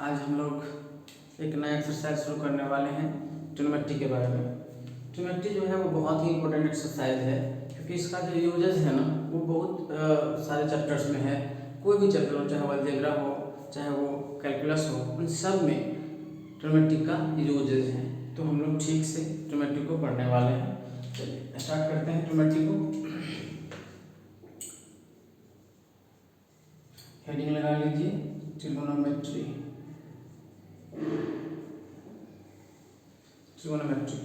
आज हम लोग एक नया एक्सरसाइज शुरू करने वाले हैं ट्रिग्नोमेट्री के बारे में। ट्रिग्नोमेट्री जो है वो बहुत ही इंपॉर्टेंट एक्सरसाइज है, क्योंकि इसका जो यूजेस है ना वो बहुत सारे चैप्टर्स में है। कोई भी चैप्टर हो, चाहे वो अलजेब्रा हो, चाहे वो कैलकुलस हो, उन सब में ट्रिग्नोमेट्री का यूजेस है। तो हम लोग ठीक से ट्रिग्नोमेट्री को पढ़ने वाले हैं। चलिए स्टार्ट करते हैं ट्रिग्नोमेट्री को। हेडिंग लगा लीजिए ट्रिग्नोमेट्री। ट्रिग्नोमेट्री,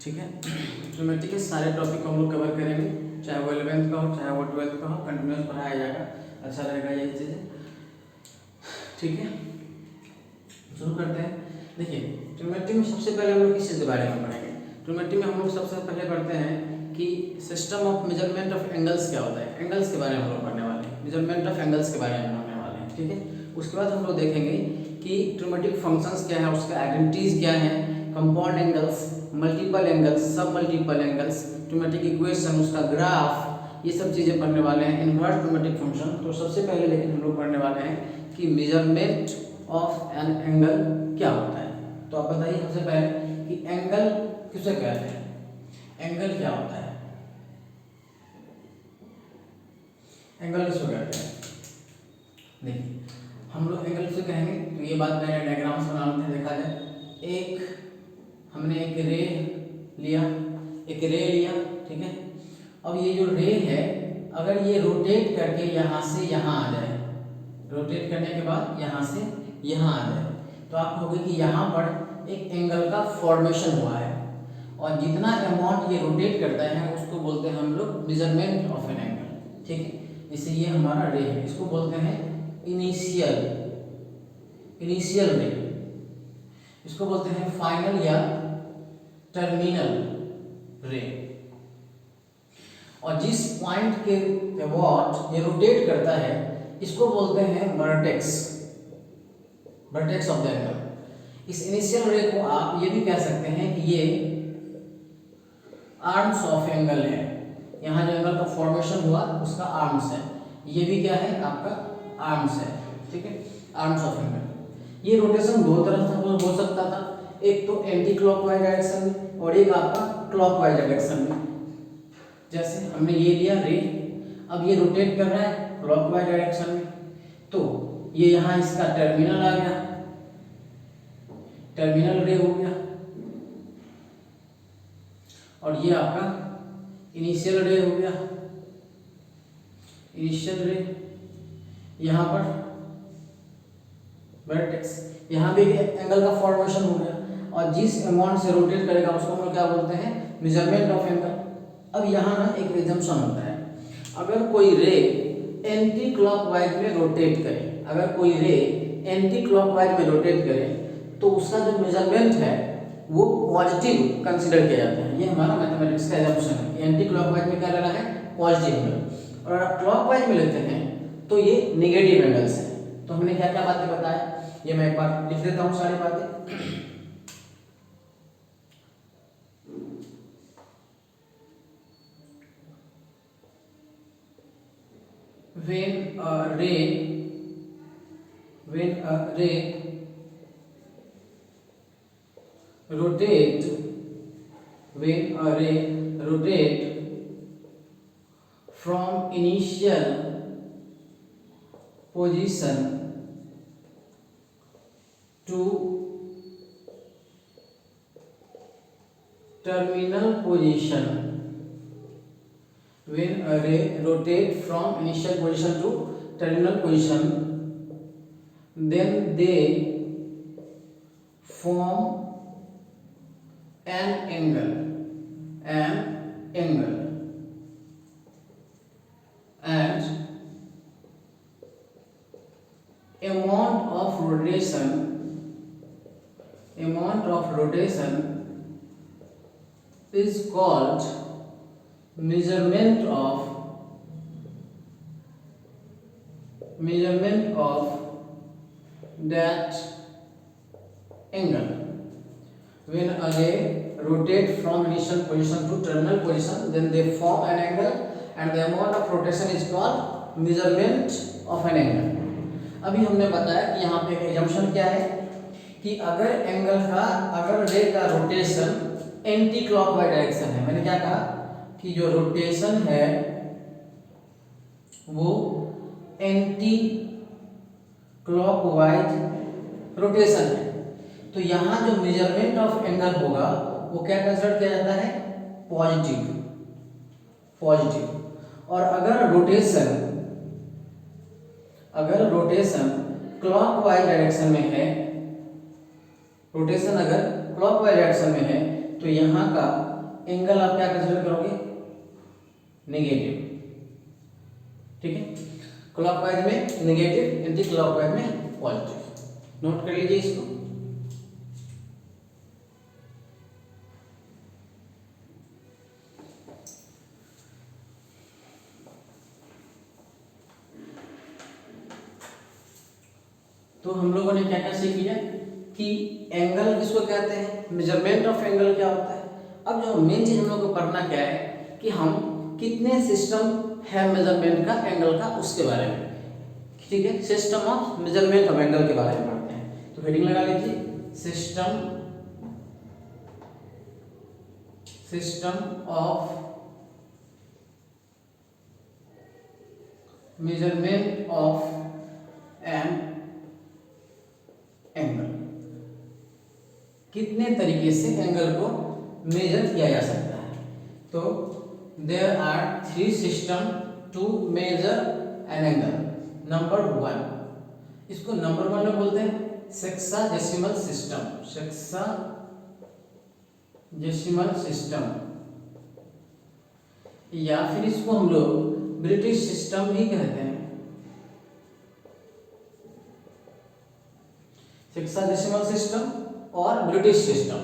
ठीक है। ट्रिग्नोमेट्री के सारे टॉपिक को हम लोग कवर करेंगे, चाहे वो 11th का हो, चाहे वो 12th का हो, कंटिन्यूस पढ़ाया जाएगा। अच्छा रहेगा ये चीज़ें, ठीक है। शुरू करते हैं। देखिए, ट्रिग्नोमेट्री में सबसे पहले हम लोग किस चीज़ के बारे में पढ़ेंगे। ट्रिग्नोमेट्री में हम लोग सबसे पहले पढ़ते हैं कि system of measurement of angles क्या होता है। एंगल्स के बारे में हम लोग पढ़ने वाले हैं, मेजरमेंट ऑफ एंगल्स के बारे में पढ़ने वाले हैं, ठीक है। उसके बाद हम लोग देखेंगे कि ट्रिग्नोमेट्रिक फंक्शंस क्या है, उसका आइडेंटिटीज क्या है, कंपाउंड एंगल्स, मल्टीपल एंगल्स, सब मल्टीपल एंगल्स, ट्रिग्नोमेट्रिक इक्वेशन, उसका ग्राफ, ये सब चीज़ें पढ़ने वाले हैं। Inverse trigonometric function. तो सबसे पहले लेकिन हम लोग पढ़ने वाले हैं कि मेजरमेंट ऑफ एन एंगल क्या होता है। तो आप बताइए सबसे पहले कि एंगल किसे कहते हैं, एंगल क्या होता है, एंगल किसको कहते हैं। देखिए, हम लोग एंगल से कहेंगे तो ये बात मैंने डायग्राम्स बनाते हैं, देखा जाए। हमने एक रे लिया, ठीक है। अब ये जो रे है, अगर ये रोटेट करके यहाँ से यहाँ आ जाए, रोटेट करने के बाद यहाँ से यहाँ आ जाए, तो आप कहोगे कि यहाँ पर एक एंगल का फॉर्मेशन हुआ है। और जितना अमाउंट ये रोटेट करता है उसको बोलते हैं हम लोग मेजरमेंट ऑफ एन एंगल, ठीक है। जैसे ये हमारा रे है, इसको बोलते हैं इनिशियल रे, इसको बोलते हैं फाइनल या टर्मिनल रे। और जिस पॉइंट के अबाउट ये रोटेट करता है इसको बोलते हैं वर्टेक्स ऑफ द एंगल। इस इनिशियल रे को आप ये भी कह सकते हैं कि ये आर्म्स ऑफ एंगल है। यहाँ जो एंगल का फॉर्मेशन हुआ उसका आर्म्स है, ये भी क्या है आपका आर्म्स है, ठीक है। Arms of angle. ये रोटेशन दो तरह से हो सकता था, एक तो एंटी क्लॉकवाइज डायरेक्शन में और एक आपका क्लॉकवाइज डायरेक्शन में। जैसे हमने ये लिया रे, अब ये रोटेट कर रहा है क्लॉकवाइज डायरेक्शन में, तो ये यहाँ इसका टर्मिनल आ गया, टर्मिनल रे हो गया। और ये आपका इनिशियल रे हो गया, इनिशियल रे। यहाँ पर वर्टेक्स, यहाँ भी एंगल का फॉर्मेशन हो गया। और जिस अमाउंट से रोटेट करेगा उसको हम लोग क्या बोलते हैं, मेजरमेंट ऑफ एंगल। अब यहाँ ना एक एग्जम्पशन होता है, अगर कोई रे एंटी क्लॉकवाइज में रोटेट करे, अगर कोई रे एंटी क्लॉकवाइज में रोटेट करे तो उसका जो मेजरमेंट है वो पॉजिटिव कंसीडर किया जाता है। ये हमारा मैथमेटिक्स का एग्जम्पशन है। एंटी क्लॉकवाइज में क्या लेना है, पॉजिटिव एंगल। और अगर क्लॉकवाइज में लेते हैं तो ये नेगेटिव एंगल्स है। तो हमने क्या क्या बातें बताया, ये मैं एक बार लिख देता हूँ सारी बातें। when a ray rotate from initial position to terminal position, when a ray rotate from initial position to terminal position, then they form an angle, and amount of rotation is called measurement of that angle. When a ray rotate from initial position to terminal position, then they form an angle and the amount of rotation is called measurement of an angle. अभी हमने बताया कि यहाँ पे assumption क्या है कि अगर रे का रोटेशन एंटी क्लॉकवाइज डायरेक्शन है, मैंने क्या कहा कि जो रोटेशन है वो एंटी क्लॉकवाइज रोटेशन है, तो यहाँ जो मेजरमेंट ऑफ एंगल होगा वो क्या कंसिडर किया जाता है, पॉजिटिव। और अगर रोटेशन क्लॉकवाइज डायरेक्शन में है, रोटेशन अगर क्लॉकवाइज डायरेक्शन में है तो यहाँ का एंगल आप क्या कंसिडर करोगे, नेगेटिव। ठीक है, क्लॉकवाइज में नेगेटिव, एंटी क्लॉकवाइज में पॉजिटिव। नोट कर लीजिए इसको। तो हम लोगों ने क्या क्या सीख लिया कि एंगल किसको कहते हैं, मेजरमेंट ऑफ एंगल क्या होता है। अब जो मेन चीज हम लोग को पढ़ना क्या है कि हम कितने सिस्टम है मेजरमेंट का एंगल का, उसके बारे में। ठीक है, system of measurement of angle के बारे में पढ़ते हैं। तो हेडिंग लगा लीजिए, system of measurement of an angle. कितने तरीके से एंगल को मेजर किया जा सकता है। तो there are 3 system to measure an angle. Number 1, इसको नंबर 1 में बोलते हैं सेक्साडेसिमल सिस्टम, या फिर इसको हम लोग ब्रिटिश सिस्टम भी कहते हैं। सेक्साडेसिमल सिस्टम और ब्रिटिश सिस्टम।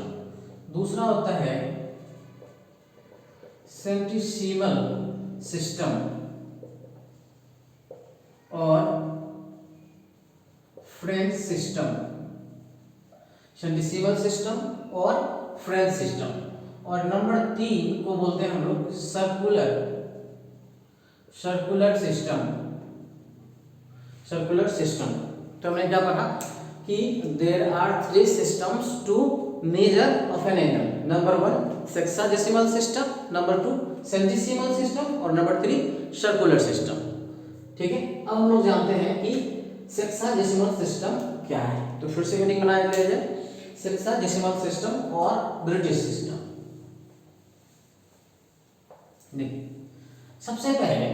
दूसरा होता है सेंटिसिमल सिस्टम और फ्रेंच सिस्टम। सेंटिसिमल सिस्टम और फ्रेंच सिस्टम। और नंबर 3 को बोलते हैं हम लोग सर्कुलर सिस्टम। तो हमने क्या पढ़ा कि there are 3 systems to measure of an angle. Number 1 sexadecimal system, number 2 centesimal system और नंबर 3 सर्कुलर सिस्टम। ठीक है, अब हम लोग जानते हैं कि सेक्साडेसिमल सिस्टम क्या है। तो फिर से मीनिंग बना लिया जाए, सेक्साडेसिमल सिस्टम और ब्रिटिश सिस्टम। देखिए, सबसे पहले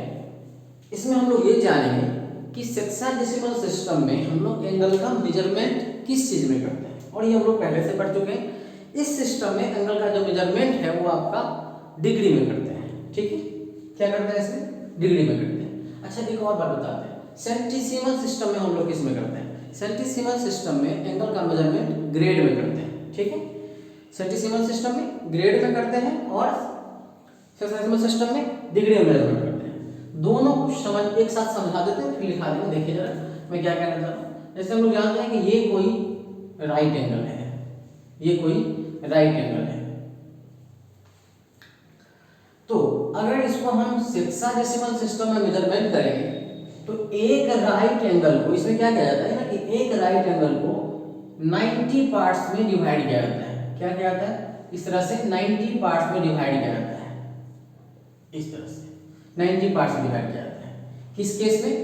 इसमें हम लोग ये जानेंगे कि सेक्साडेसिमल सिस्टम में हम लोग एंगल का मेजरमेंट किस चीज में करते हैं, और ये हम लोग पहले से पढ़ चुके हैं। इस सिस्टम में एंगल का जो मेजरमेंट है वो आपका डिग्री में करते हैं। ठीक है, क्या करते हैं इसमें, डिग्री में करते हैं। अच्छा, एक और बात बताते हैं, सेंटिसिमल सिस्टम में हम लोग किस में करते हैं। सेंटिसिमल सिस्टम में एंगल का मेजरमेंट ग्रेड में करते हैं। ठीक है, सेंटिसिमल सिस्टम में ग्रेड में करते हैं और सेक्साडेसिमल सिस्टम में डिग्री में मेजरमेंट करते हैं। दोनों को एक साथ समझा देते हैं, फिर लिखा देंगे। देखिए जरा मैं क्या कहना चाह रहा हूँ। जैसे हम लोग जानते हैं कि ये कोई राइट एंगल है, तो अगर इसको हम सेक्साडेसिमल सिस्टम में मेजरमेंट करेंगे तो एक राइट एंगल को, इसमें क्या किया जाता है ना कि एक राइट एंगल को 90 पार्ट्स में डिवाइड किया जाता है। क्या किया जाता है, इस तरह से 90 पार्ट्स में डिवाइड किया जाता है। इस तरह से 90 पार्ट्स में डिवाइड किया जाता है। किस केस में,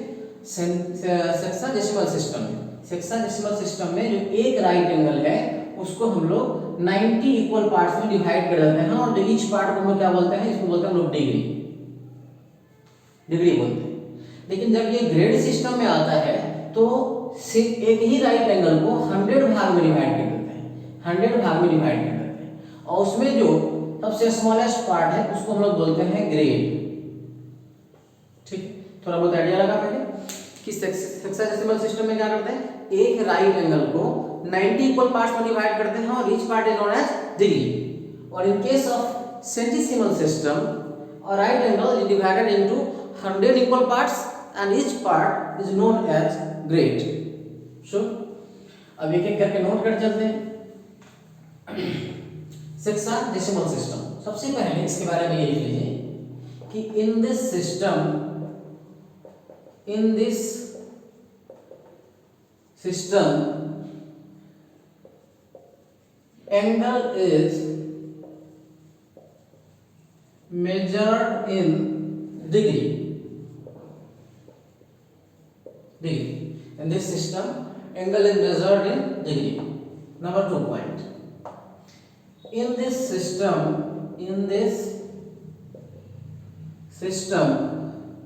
सेक्साडेसिमल सिस्टम में। सेक्साडेसिमल सिस्टम में जो एक राइट एंगल है उसको हम लोग 90 इक्वल पार्ट्स में डिवाइड कर देते हैं, और ईच पार्ट को हम लोग क्या बोलते हैं, इसको बोलते हैं हम लोग डिग्री बोलते हैं। लेकिन जब ये ग्रेड सिस्टम में आता है तो सिर्फ एक ही राइट एंगल को 100 भाग में डिवाइड कर देते हैं, और उसमें जो सबसे स्मॉलेस्ट पार्ट है उसको हम लोग बोलते हैं ग्रेड। ठीक, थोड़ा बहुत आइडिया लगा पहले कि सेक्साडेसिमल सिस्टम में क्या करते हैं, एक राइट एंगल को 90 इक्वल पार्ट्स में डिवाइड करते हैं और each part is known as degree. और in case of centesimal system, a right angle is divided into 100 equal parts and each part is known as grade. So अब एक एक करके नोट कर चलते हैं। सेक्साडेसिमल सिस्टम, सबसे पहले इसके बारे में ये लिख लीजिए कि system angle is measured in degree. In this system angle is measured in degree. Number 2 point. In this system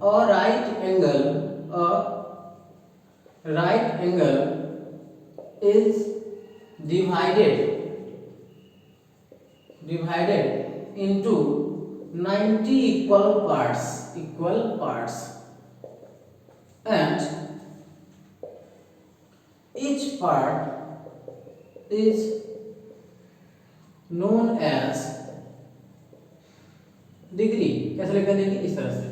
a right angle is divided into 90 equal parts, and each part is known as degree. कैसे लिखा देखिए इस तरह से,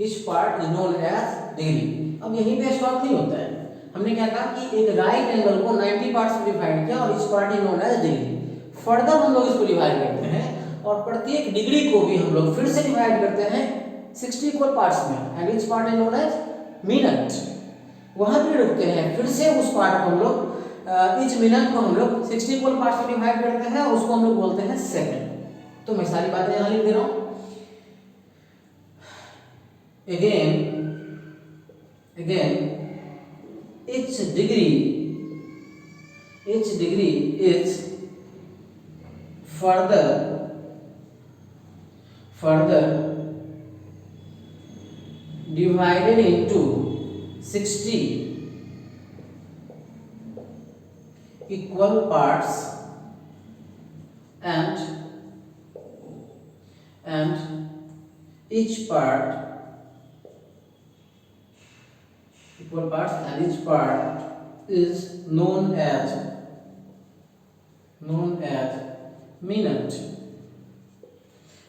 each part is known as degree. अब यहीं पे stop नहीं होता है. हमने क्या कहा कि एक राइट एंगल को 90 पार्ट्स में डिवाइड किया और each part is known as degree. Further हम लोग इसको डिवाइड करते हैं और प्रत्येक डिग्री को भी हम लोग फिर से डिवाइड करते हैं 60 इक्वल पार्ट्स में, and each part is known as minute. वहां भी रुकते हैं, फिर से उस पार्ट को हम लोग each मिनट को हम लोग 60 इक्वल पार्ट्स में डिवाइड करते हैं और उसको हम लोग बोलते हैं सेकंड. तो मैं सारी बातें यहां लिख दे रहा हूं. Again, each degree is further divided into 60 equal parts, and each part equal parts, and each part is known as minute.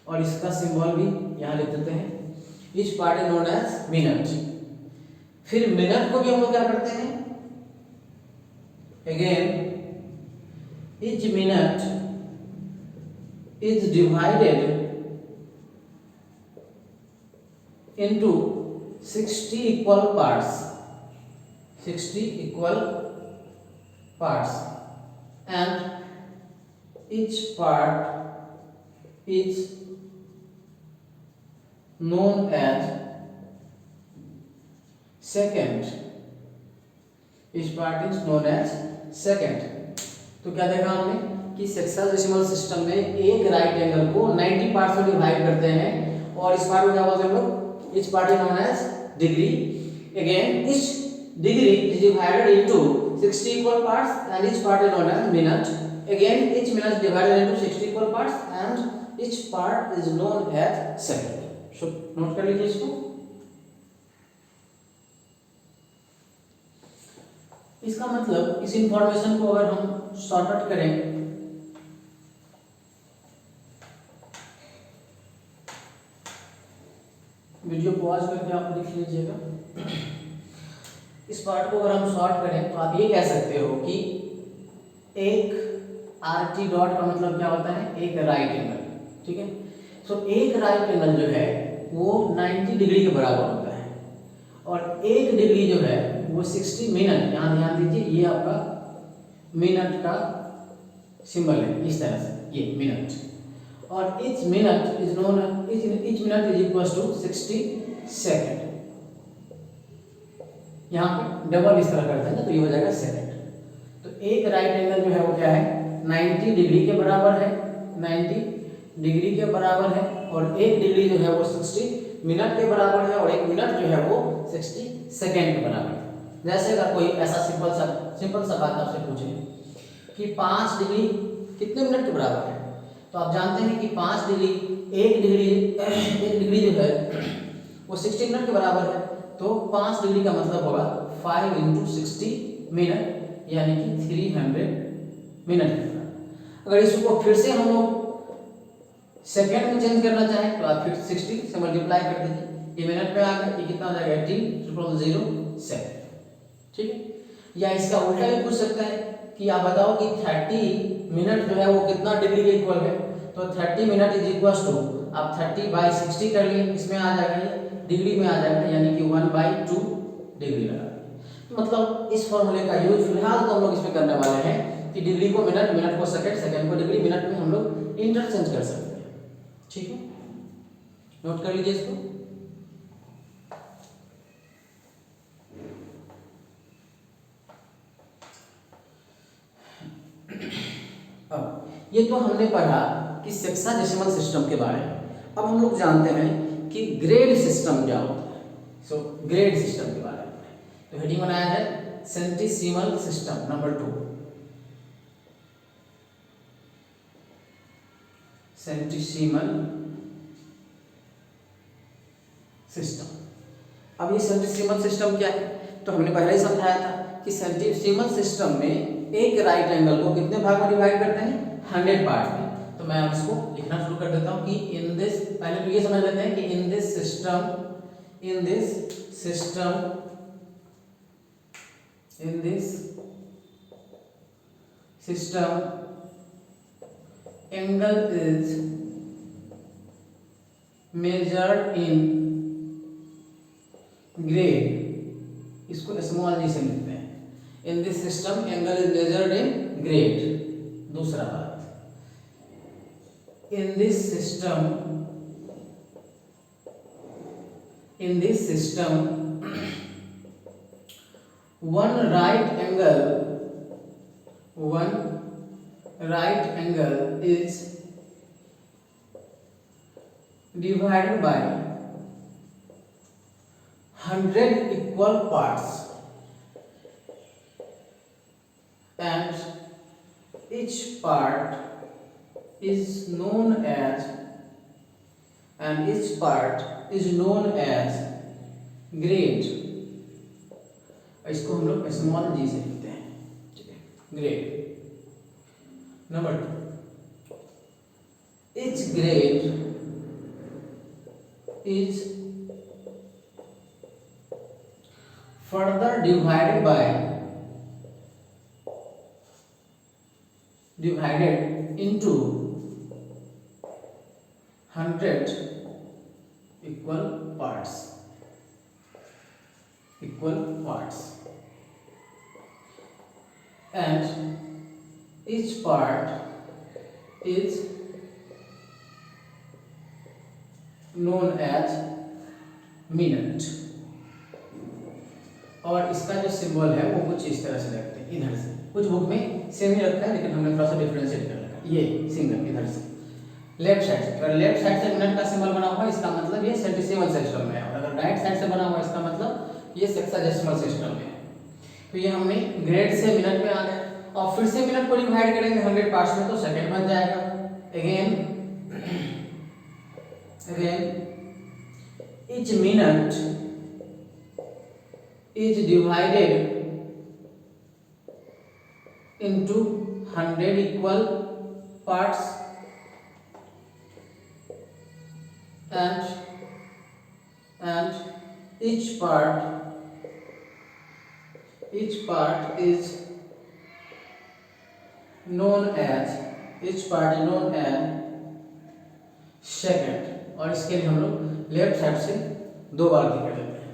और इसका सिंबल भी यहाँ लिख देते हैं. each part is known as minute. फिर मिनट को भी हम लोग क्या करते हैं, again each minute is divided into 60 equal parts, and each part is known as second. each part is known as second. तो क्या देखा हमने कि सेक्साडेसिमल सिस्टम में एक राइट एंगल को 90 पार्ट्स में डिवाइड करते हैं और इस पार्ट को क्या बोलते हैं हम लोग, each part is known as degree. Again, each degree is divided into 60 equal parts, and each part is known as minute. Again, each minute is divided into 60 equal parts, and each part is known as second. So note कर लीजिए इसको. इसका मतलब इस information को अगर हम short out करें, वीडियो पॉज करके आप लिख लीजिएगा. इस पार्ट को अगर हम सॉर्ट करें तो आप ये कह सकते हो कि एक RT डॉट का मतलब क्या होता है, एक राइट एंगल. ठीक है. सो एक राइट एंगल जो है वो 90 डिग्री के बराबर होता है, और एक डिग्री जो है वो 60 मिनट. यहाँ ध्यान दीजिए, ये आपका मिनट का सिंबल है इस तरह से, ये मिनट. और each minute is known each minute is equals to 60 second. यहाँ पे डबल इस तरह कर देंगे तो ये हो जाएगा सेकेंड. तो एक राइट एंगल जो है वो क्या है, 90 डिग्री के बराबर है, 90 डिग्री के बराबर है, और एक डिग्री जो है वो 60 मिनट के बराबर है, और एक मिनट जो है वो 60 सेकेंड के बराबर है. जैसे अगर कोई ऐसा सिंपल सा बात आपसे पूछे कि 5 डिग्री कितने मिनट के बराबर है, तो आप जानते हैं कि 5 डिग्री एक डिग्री जो है वो 60 मिनट के बराबर है. तो 5 डिग्री का मतलब होगा 5 × 60 मिनट, यानी कि 300 मिनट के बराबर. अगर इसको फिर से हम लोग सेकेंड में चेंज करना चाहें तो आप फिर 60 से मल्टीप्लाई कर दीजिए, ये मिनट में आ गया, ये कितना हो जाएगा 18,007. ठीक है. या इसका उल्टा भी पूछ सकता है कि आप बताओ कि 30 मिनट जो है वो कितना डिग्री के इक्वल है, तो 30 मिनट इज इक्वल टू, आप 30/60 कर लिए, इसमें आ जाएगा, ये डिग्री में आ जाएगा, यानी कि 1/2 डिग्री लगा. तो मतलब इस फॉर्मूले का यूज फिलहाल तो हम लोग इसमें करने वाले हैं कि डिग्री को मिनट, मिनट को सेकंड, सेकंड को डिग्री, मिनट में हम लोग इंटरचेंज कर सकते हैं। ठीक है, नोट कर लीजिए इसको। अब ये तो हमने पढ़ा कि सेक्साडेसिमल सिस्टम के बारे में। अब हम लोग जानते हैं कि ग्रेड सिस्टम क्या होता है। सो ग्रेड सिस्टम के बारे में तो हेडिंग बनाया है सेंटिसिमल सिस्टम नंबर 2, सेंटिसिमल सिस्टम। अब ये सेंटिसिमल सिस्टम क्या है, तो हमने पहले ही समझाया था कि सेंटिसिमल सिस्टम में एक राइट एंगल को कितने भाग में डिवाइड करते हैं, 100 पार्ट में। तो मैं अब इसको लिखना शुरू कर देता हूँ कि इन दिस, पहले तो ये समझ लेते हैं कि in this system angle is measured in grade, इसको स्मॉल जी से लिखते हैं। In this system angle is measured in grade. दूसरा बात, in this system one right angle is divided by 100 equal parts and each part is known as grade। इसको हम लोग small जी से लिखते हैं, ठीक है, grade. Number 2, each grade is further divided into 100 equal parts, and each part is known as minute। और इसका जो सिंबल है वो कुछ इस तरह से रखते हैं, इधर से। कुछ बुक में सेम ही रखता है लेकिन हमने थोड़ा सा डिफरेंशिएट कर रखा है। ये सिंगल इधर से लेफ्ट साइड से, अगर लेफ्ट साइड से मिनट का सिंबल बना हुआ है इसका मतलब ये सेंटिसिमल सिस्टम में है, और अगर राइट साइड से बना हुआ है इसका मतलब ये सेक्साडेसिमल सिस्टम में है। तो ये हमने ग्रेड से मिनट में आ गए, और फिर से मिनट को डिवाइड करेंगे 100 पार्ट्स में तो सेकंड बन जाएगा। Again each minute is divided into 100 equal parts and each part is known as second. और इसके लिए हम लोग लेफ्ट साइड से 2 बार की कर लेते हैं।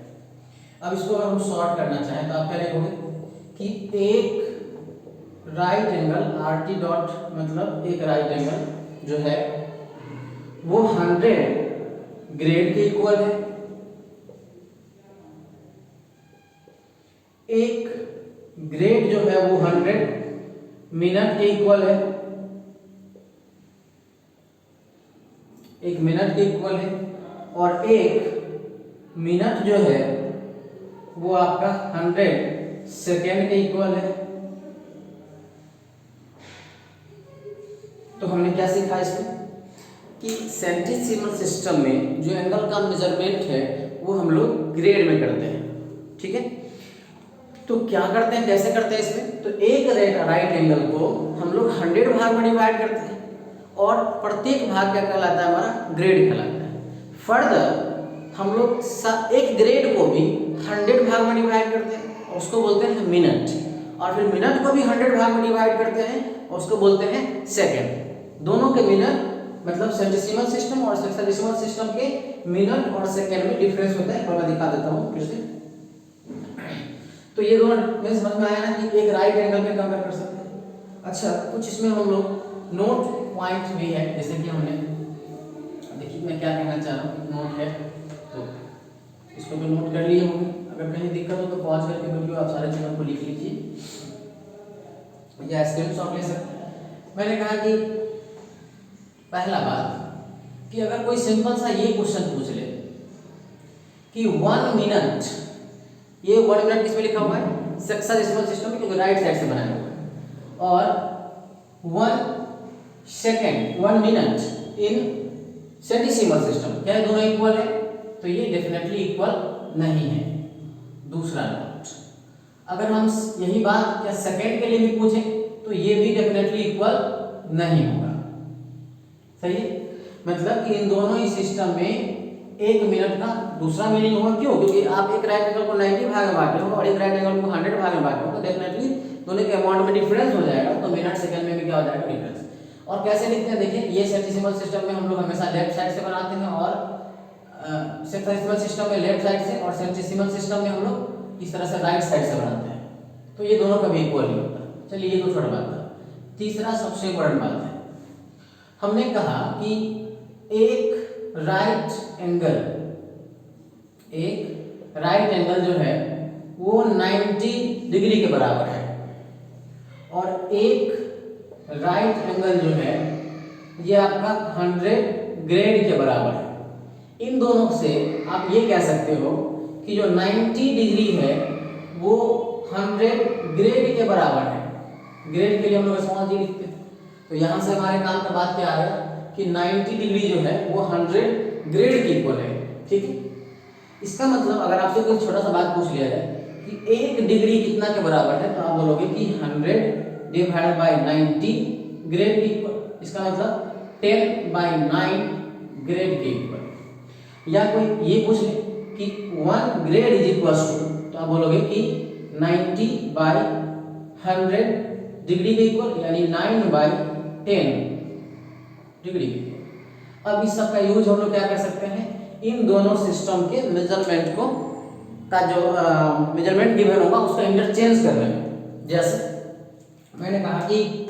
अब इसको अगर हम शॉर्ट करना चाहें तो आप क्या लिखोगे कि एक राइट एंगल RT डॉट, मतलब एक राइट एंगल जो है वो 100 ग्रेड के इक्वल है, एक ग्रेड जो है वो 100 मिनट के इक्वल है, एक मिनट के इक्वल है, और एक मिनट जो है वो आपका 100 सेकेंड के इक्वल है। तो हमने क्या सीखा इसमें कि सेंटिसिमल सिस्टम में जो एंगल का मेजरमेंट है वो हम लोग ग्रेड में करते हैं, ठीक है। तो क्या करते हैं, कैसे करते हैं इसमें, तो एक राइट एंगल को हम लोग 100 भाग में डिवाइड करते हैं, और प्रत्येक भाग क्या कहलाता है, हमारा ग्रेड कहलाता है। फर्दर हम लोग एक ग्रेड को भी 100 भाग में डिवाइड करते हैं और उसको बोलते हैं मिनट, और फिर मिनट को भी 100 भाग में डिवाइड करते हैं और उसको बोलते हैं सेकेंड। दोनों के मिनट, मतलब सेंटिसिमल सिस्टम और सेक्साडेसिमल सिस्टम के मिनट और सेकेंड में डिफरेंस होता है। और मैं दिखा देता हूँ फिर से। तो ये दोनों में समझ में आया ना कि एक राइट एंगल में कंपेयर कर सकते हैं। अच्छा, कुछ इसमें हम लोग नोट पॉइंट भी है, जैसे कि हमने देखिए मैं क्या कहना चाह रहा हूँ, नोट है तो इसको तो नोट कर लिए होंगे। अगर कहीं दिक्कत हो तो पॉज करके वीडियो आप सारे चीज़ों को लिख लीजिए या स्क्रीनशॉट ले सकते हैं। मैंने कहा कि पहला बात कि अगर कोई सिंपल सा ये क्वेश्चन पूछ ले कि 1 मिनट, ये 1 मिनट किस में लिखा हुआ है, हेक्साडेसिमल सिस्टम में, क्योंकि राइट साइड से बनाया हुआ है, और 1 सेकेंड 1 मिनट इन सेंटीसिमल सिस्टम, क्या ये दोनों इक्वल है? तो ये डेफिनेटली इक्वल नहीं है। दूसरा नोट, अगर हम यही बात क्या सेकेंड के लिए भी पूछें तो ये भी डेफिनेटली इक्वल नहीं होगा। सही है, मतलब कि इन दोनों ही सिस्टम में 1 मिनट का दूसरा मीनिंग होगा। क्यों? क्योंकि आप एक राइट एंगल को 90 भाग में बांटे हो और एक राइट एंगल को 100 भाग में बांटे हो, तो डेफिनेटली दोनों के अमाउंट में डिफरेंस हो जाएगा, तो मिनट सेकंड में भी क्या हो जाएगा, डिफरेंस। और कैसे लिखते हैं, देखिए ये सेंटीसिमल सिस्टम में हम लोग हमेशा लेफ्ट साइड से बनाते हैं और हेक्साडेसिमल सिस्टम में लेफ्ट साइड से, और सेंटीसिमल सिस्टम में हम लोग इस तरह से राइट साइड से बनाते हैं, तो ये दोनों कभी इक्वल नहीं होता। चलिए ये तो छोटा बात था। तीसरा सबसे इम्पोर्टेंट बात है, हमने कहा कि एक राइट एंगल जो है वो 90 डिग्री के बराबर है, और एक राइट एंगल जो है ये आपका 100 ग्रेड के बराबर है। इन दोनों से आप ये कह सकते हो कि जो 90 डिग्री है वो 100 ग्रेड के बराबर है। ग्रेड के लिए हम लोग स्मॉल जी लिखते हैं, तो यहाँ से हमारे काम का बात क्या आ गया कि 90 डिग्री जो है वो 100 ग्रेड के इक्वल है। ठीक है, इसका मतलब अगर आपसे कोई छोटा सा बात पूछ लिया जाए कि 1 डिग्री कितना के बराबर है, तो आप बोलोगे कि 100 डिवाइडेड बाय 90 ग्रेड के इक्वल। इसका मतलब 10/9 ग्रेड के इक्वल। या कोई ये पूछ ले कि 1 ग्रेड इज इक्वल टू, तो आप बोलोगे कि 90/100 डिग्री के इक्वल, यानी 9/10 डिग्री के इक्वल। अब इस सब का यूज हम लोग क्या कर सकते हैं, इन दोनों सिस्टम के मेजरमेंट को का जो मेजरमेंट गिवन होगा उसका इंटरचेंज करने में। जैसे मैंने कहा कि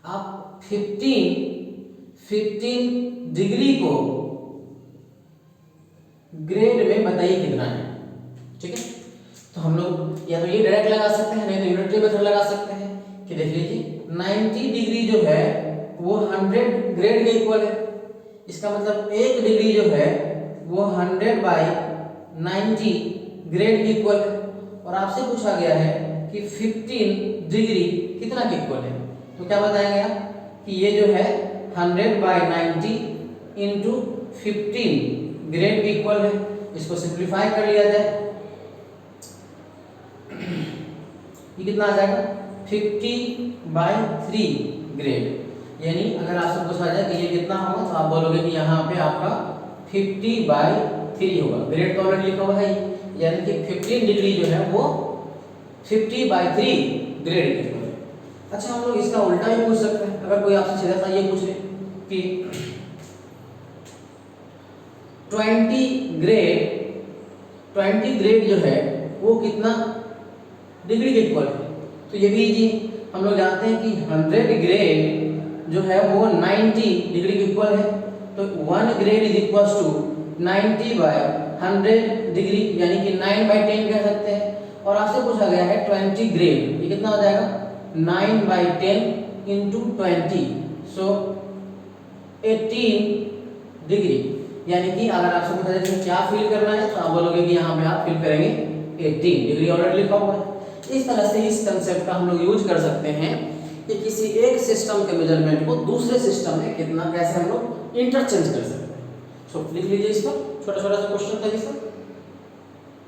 आप 15 डिग्री को ग्रेड में बताइए कितना है। ठीक है, तो हम लोग या तो ये डायरेक्ट लगा सकते हैं, नहीं तो यूनिटरी मेथड लगा सकते हैं कि देख लीजिए 90 डिग्री जो है वो 100 ग्रेड के इक्वल है। इसका मतलब 1 डिग्री जो है वो 100/90 ग्रेड के इक्वल है। और आपसे पूछा गया है कि 15 डिग्री कितना के इक्वल है, तो क्या बताएंगे आप कि ये जो है 100/90 इंटू 15 ग्रेड के इक्वल है। इसको सिंप्लीफाई कर लिया जाए, ये कितना आ जाएगा 50/3 ग्रेड। यानी अगर आपसे पूछा जाए कि ये कितना होगा, तो आप बोलोगे कि यहाँ पे आपका 50/3 होगा। ग्रेड तो ऑलरेडी लिखा हुआ है, यानी कि 15 डिग्री जो है वो 50/3 ग्रेड के इक्वल है। अच्छा, हम लोग इसका उल्टा भी पूछ सकते हैं। अगर कोई आपसे सीधा सा ये पूछ ले कि 20 ग्रेड जो है वो कितना डिग्री के इक्वल है, तो ये भी जी हम लोग जानते हैं कि 100 ग्रेड जो है वो 90 डिग्री के इक्वल है। तो 1 grade is equal to 90/100 degree, यानी कि 9/10 कह सकते हैं। और आपसे पूछा गया है 20 ग्रेड, ये कितना हो जाएगा 9/10 इंटू 20, सो 18 डिग्री। यानी कि अगर आपसे पूछा जाए कि क्या फिल करना है, तो आप बोलोगे कि यहाँ पे आप फिल करेंगे 18 डिग्री, ऑलरेडी लिखा हुआ है। इस तरह से इस कंसेप्ट का हम लोग यूज कर सकते हैं कि किसी एक सिस्टम के मेजरमेंट को दूसरे सिस्टम में कितना कैसे हम लोग इंटरचेंज कर सकते हैं। सो लिख लीजिए, इसका छोटा छोटा सा क्वेश्चन था ये सब।